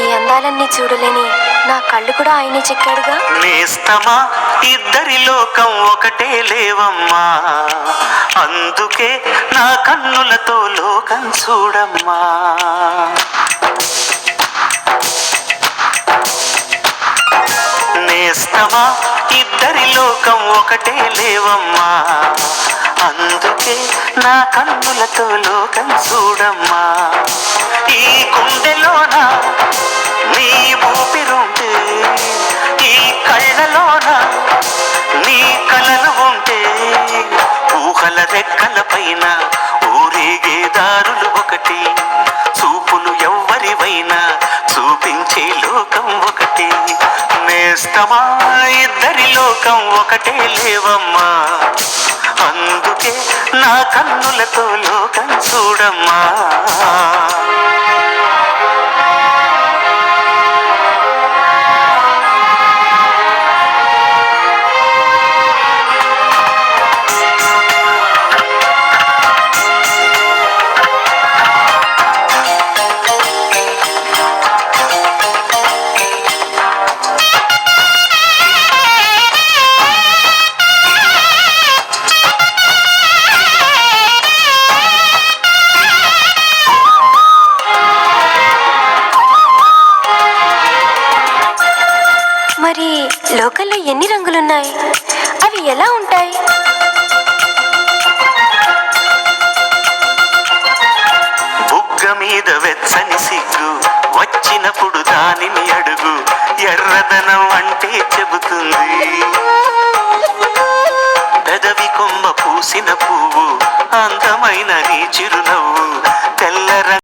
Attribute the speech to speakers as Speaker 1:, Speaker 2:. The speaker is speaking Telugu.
Speaker 1: ఈ అందాలన్నీ చూడలేని నా కళ్ళు కూడా ఆయనే చెక్కాడుగా.
Speaker 2: నేస్తమా ఇద్దరి లోకం ఒకటే లేవమ్మా, అందుకే నా కన్నులతో లోకం చూడమ్మా. నేస్తమా ఇద్దరి లోకం ఒకటే లేవమ్మా, అందుకే నా కన్నులతో లోకం చూడమ్మా. ఈ గుండెలోన నీ ఊపిరుంటే, ఈ కళ్ళలోన నీ కలలు ఉంటే, ఊహల రెక్కల పైన ఊరేగే దారులు ఒకటి, చూపులు ఎవ్వరివైనా చూపించే లోకం ఒకటి. నేస్తమా ఇద్దరి లోకం ఒకటే లేవమ్మా, అందుకే నా కన్నులతో లోకం చూడమ్మా.
Speaker 1: మరి లోకల్లో ఎన్ని రంగులున్నాయి? అవి ఎలా ఉంటాయి?
Speaker 2: బుగ్గ మీద వెచ్చని సిగ్గు వచ్చినప్పుడు దానిని అడుగు, ఎర్రదనం అంటే చెబుతుంది. పెదవి కొమ్మ పూసిన పువ్వు అందమైన నీ చిరునవ్వు, తెల్లర